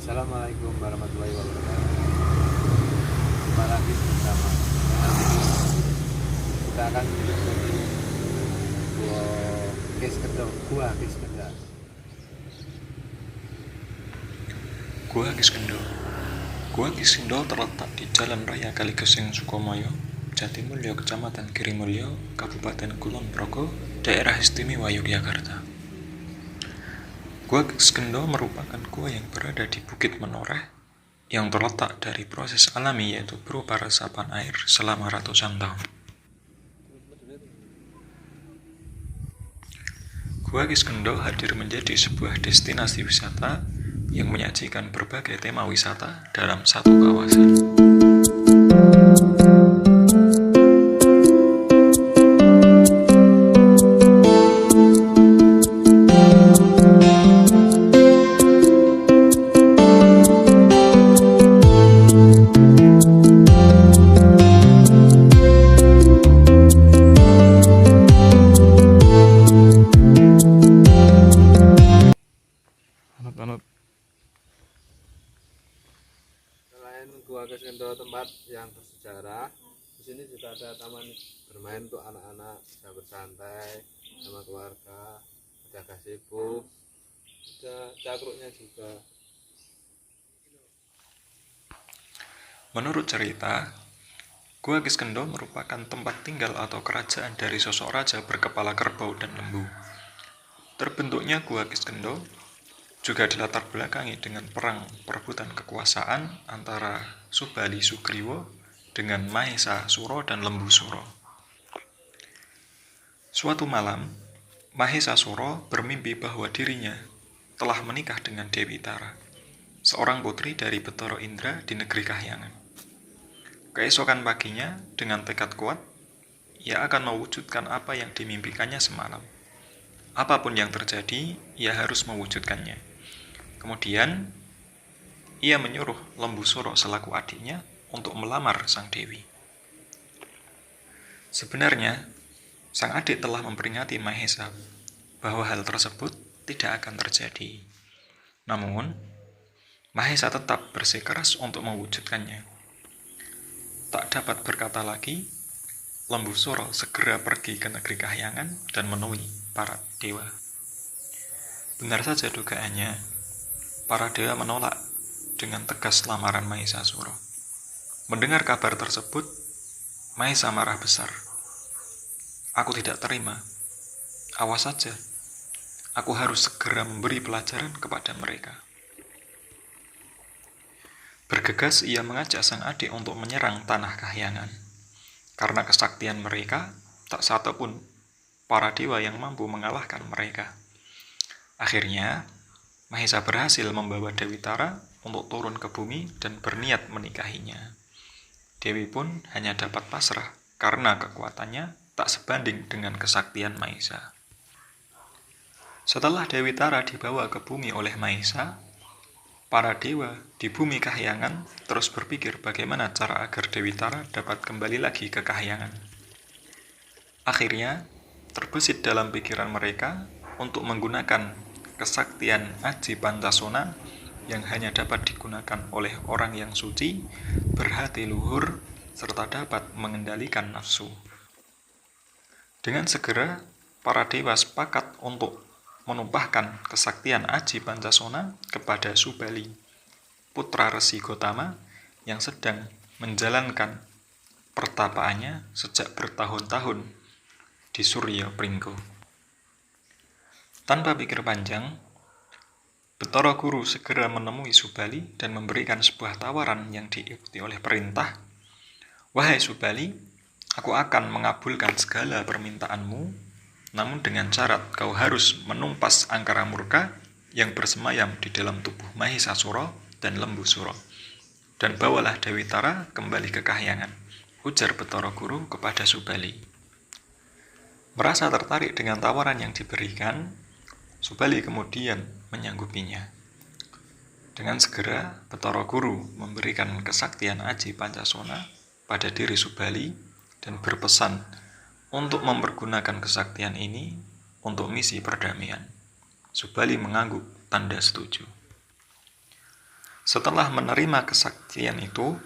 Assalamualaikum warahmatullahi wabarakatuh. Jumpa lagi bersama channel ini. Kita akan menikmati Gua Kiskendha. Gua Kiskendha. Gua Kiskendha terletak di Jalan Raya Kaligeseng, Sukomoyo, Jatimulyo, Kecamatan Girimulyo, Kabupaten Kulon Progo, Daerah Istimewa Yogyakarta. Gua Kiskendha merupakan gua yang berada di Bukit Menoreh yang terletak dari proses alami, yaitu berupa resapan air selama ratusan tahun. Gua Kiskendha hadir menjadi sebuah destinasi wisata yang menyajikan berbagai tema wisata dalam satu kawasan. Selain Gua Kiskendha tempat yang bersejarah, di sini juga ada taman bermain untuk anak-anak bisa bersantai sama keluarga, ada gazebo, ada cakruknya juga. Menurut cerita, Gua Kiskendha merupakan tempat tinggal atau kerajaan dari sosok raja berkepala kerbau dan lembu. Terbentuknya Gua Kiskendha juga dilatar belakangi dengan perang perebutan kekuasaan antara Subali Sugriwa dengan Mahesa Suro dan Lembu Suro. Suatu malam, Mahesa Suro bermimpi bahwa dirinya telah menikah dengan Dewi Tara, seorang putri dari Bathara Indra di negeri Kahyangan. Keesokan paginya, dengan tekad kuat, ia akan mewujudkan apa yang dimimpikannya semalam. Apapun yang terjadi, ia harus mewujudkannya. Kemudian, ia menyuruh Lembu Suro selaku adiknya untuk melamar sang dewi. Sebenarnya, sang adik telah memperingatkan Mahesa bahwa hal tersebut tidak akan terjadi. Namun, Mahesa tetap bersikeras untuk mewujudkannya. Tak dapat berkata lagi, Lembu Suro segera pergi ke negeri Kahyangan dan menemui para dewa. Benar saja dugaannya, para dewa menolak dengan tegas lamaran Mahesa Suro. Mendengar kabar tersebut, Mahesa marah besar. Aku tidak terima. Awas saja, aku harus segera memberi pelajaran kepada mereka. Bergegas ia mengajak sang adik untuk menyerang tanah Kahyangan. Karena kesaktian mereka, tak satu pun para dewa yang mampu mengalahkan mereka. Akhirnya, Mahesa berhasil membawa Dewi Tara untuk turun ke bumi dan berniat menikahinya. Dewi pun hanya dapat pasrah karena kekuatannya tak sebanding dengan kesaktian Mahesa. Setelah Dewi Tara dibawa ke bumi oleh Mahesa, para dewa di bumi Kahyangan terus berpikir bagaimana cara agar Dewi Tara dapat kembali lagi ke Kahyangan. Akhirnya, terbesit dalam pikiran mereka untuk menggunakan kesaktian Aji Pancasona yang hanya dapat digunakan oleh orang yang suci, berhati luhur, serta dapat mengendalikan nafsu. Dengan segera, para dewa sepakat untuk menumpahkan kesaktian Aji Pancasona kepada Subali, putra Resi Gotama yang sedang menjalankan pertapaannya sejak bertahun-tahun di Surya Pringgo. Tanpa pikir panjang, Bathara Guru segera menemui Subali dan memberikan sebuah tawaran yang diikuti oleh perintah. Wahai Subali, aku akan mengabulkan segala permintaanmu, namun dengan syarat kau harus menumpas angkara murka yang bersemayam di dalam tubuh Mahesa Suro dan Lembu Suro. Dan bawalah Dewi Tara kembali ke Kahyangan, ujar Bathara Guru kepada Subali. Merasa tertarik dengan tawaran yang diberikan, Subali kemudian menyanggupinya. Dengan segera, Betara Guru memberikan kesaktian Aji Pancasona pada diri Subali dan berpesan untuk mempergunakan kesaktian ini untuk misi perdamaian. Subali mengangguk tanda setuju. Setelah menerima kesaktian itu,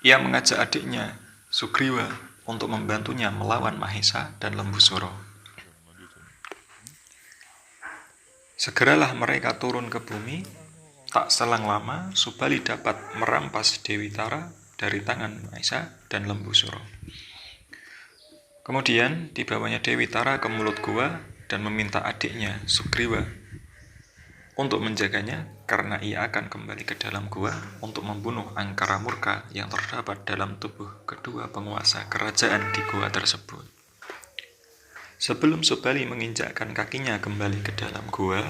ia mengajak adiknya, Sugriwa, untuk membantunya melawan Mahesa dan Lembusura. Segeralah mereka turun ke bumi. Tak selang lama, Subali dapat merampas Dewi Tara dari tangan Mahesa dan Lembusura. Kemudian dibawanya Dewi Tara ke mulut gua dan meminta adiknya, Sugriwa, untuk menjaganya karena ia akan kembali ke dalam gua untuk membunuh angkara murka yang terdapat dalam tubuh kedua penguasa kerajaan di gua tersebut. Sebelum Subali menginjakkan kakinya kembali ke dalam gua,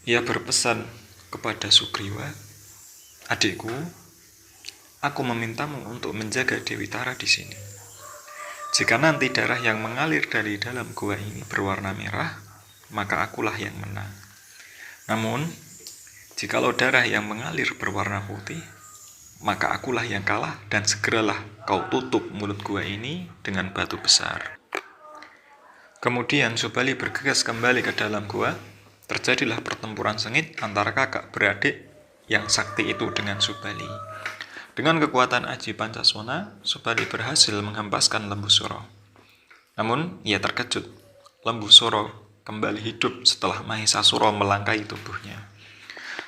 ia berpesan kepada Sugriwa, "Adikku, aku memintamu untuk menjaga Dewi Tara di sini. Jika nanti darah yang mengalir dari dalam gua ini berwarna merah, maka akulah yang menang. Namun, jikalau darah yang mengalir berwarna putih, maka akulah yang kalah dan segeralah kau tutup mulut gua ini dengan batu besar." Kemudian Subali bergegas kembali ke dalam gua. Terjadilah pertempuran sengit antara kakak beradik yang sakti itu dengan Subali. Dengan kekuatan Aji Pancasona, Subali berhasil menghempaskan Lembusura. Namun, ia terkejut. Lembusura kembali hidup setelah Mahesasura melangkai tubuhnya.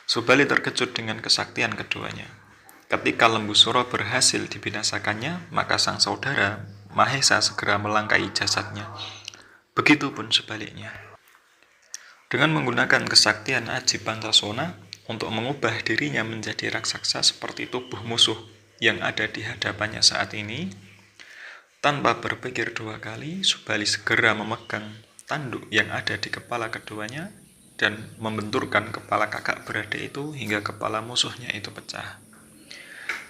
Subali terkejut dengan kesaktian keduanya. Ketika Lembusura berhasil dibinasakannya, maka sang saudara Mahesa segera melangkai jasadnya. Begitupun sebaliknya. Dengan menggunakan kesaktian Aji Pancasona untuk mengubah dirinya menjadi raksasa seperti tubuh musuh yang ada di hadapannya saat ini, tanpa berpikir dua kali, Subali segera memegang tanduk yang ada di kepala keduanya dan membenturkan kepala kakak beradik itu hingga kepala musuhnya itu pecah.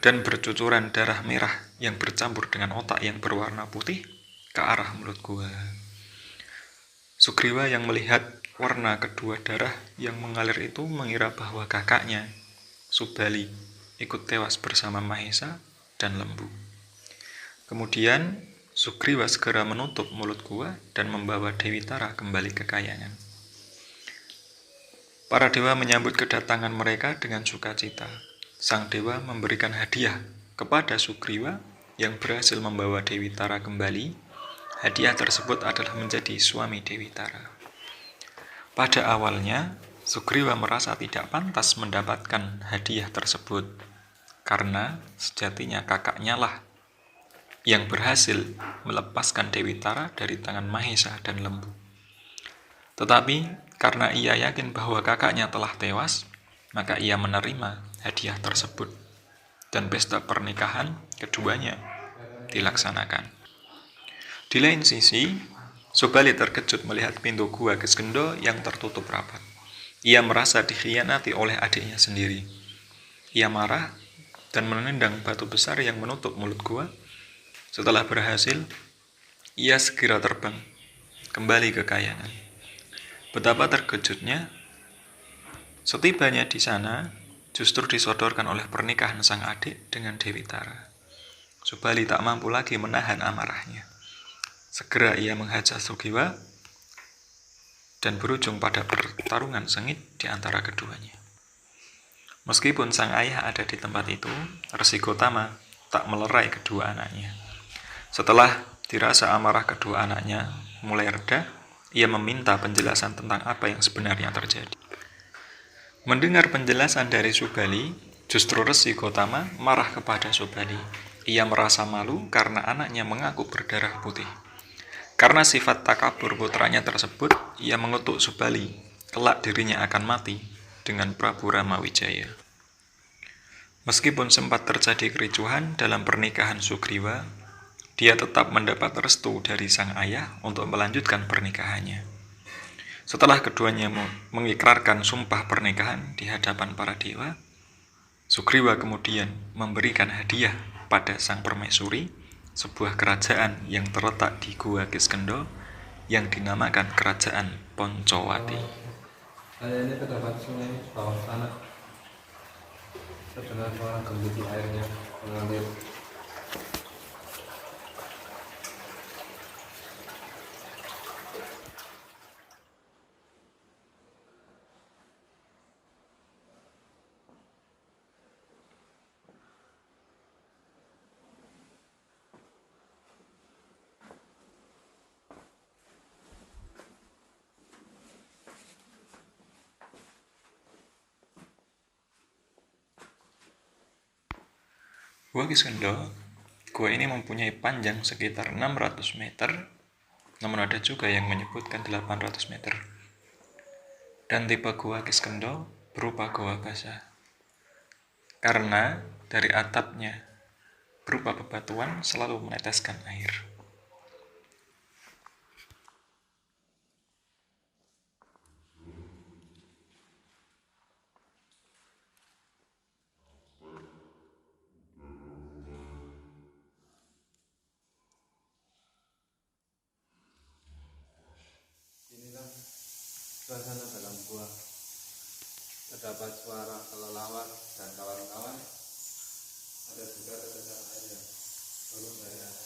Dan bercucuran darah merah yang bercampur dengan otak yang berwarna putih ke arah mulut gua. Sugriwa yang melihat warna kedua darah yang mengalir itu mengira bahwa kakaknya, Subali, ikut tewas bersama Mahesa dan Lembu. Kemudian, Sugriwa segera menutup mulut gua dan membawa Dewi Tara kembali ke kayangan. Para dewa menyambut kedatangan mereka dengan sukacita. Sang dewa memberikan hadiah kepada Sugriwa yang berhasil membawa Dewi Tara kembali. Hadiah tersebut adalah menjadi suami Dewi Tara. Pada awalnya, Sugriwa merasa tidak pantas mendapatkan hadiah tersebut, karena sejatinya kakaknya lah yang berhasil melepaskan Dewi Tara dari tangan Mahesa dan Lembu. Tetapi, karena ia yakin bahwa kakaknya telah tewas, maka ia menerima hadiah tersebut, dan pesta pernikahan keduanya dilaksanakan. Di lain sisi, Subali terkejut melihat pintu gua Kiskendha yang tertutup rapat. Ia merasa dikhianati oleh adiknya sendiri. Ia marah dan menendang batu besar yang menutup mulut gua. Setelah berhasil, ia segera terbang kembali ke kayangan. Betapa terkejutnya, setibanya di sana, justru disodorkan oleh pernikahan sang adik dengan Dewi Tara. Subali tak mampu lagi menahan amarahnya. Segera ia menghajar Sugriwa dan berujung pada pertarungan sengit di antara keduanya. Meskipun sang ayah ada di tempat itu, Resi Gotama tak melerai kedua anaknya. Setelah dirasa amarah kedua anaknya mulai reda, ia meminta penjelasan tentang apa yang sebenarnya terjadi. Mendengar penjelasan dari Subali, justru Resi Gotama marah kepada Subali. Ia merasa malu karena anaknya mengaku berdarah putih. Karena sifat takabur putranya tersebut, ia mengutuk Subali, kelak dirinya akan mati dengan Prabu Ramawijaya. Meskipun sempat terjadi kericuhan dalam pernikahan Sugriwa, dia tetap mendapat restu dari sang ayah untuk melanjutkan pernikahannya. Setelah keduanya mengikrarkan sumpah pernikahan di hadapan para dewa, Sugriwa kemudian memberikan hadiah pada sang permaisuri sebuah kerajaan yang terletak di Gua Kiskendho yang dinamakan Kerajaan Poncowati. Area ini terdapat sungai di bawah tanah. Terdengar suara gembira airnya mengalir. Gua Kiskendho, gua ini mempunyai panjang sekitar 600 meter, namun ada juga yang menyebutkan 800 meter. Dan tipe Gua Kiskendho berupa Gua Gasa. Karena dari atapnya berupa bebatuan selalu meneteskan air. Inilah suasana dalam gua. Terdapat suara kelelawar dan kawan-kawan. Ada juga tetesan air yang turun dari atas.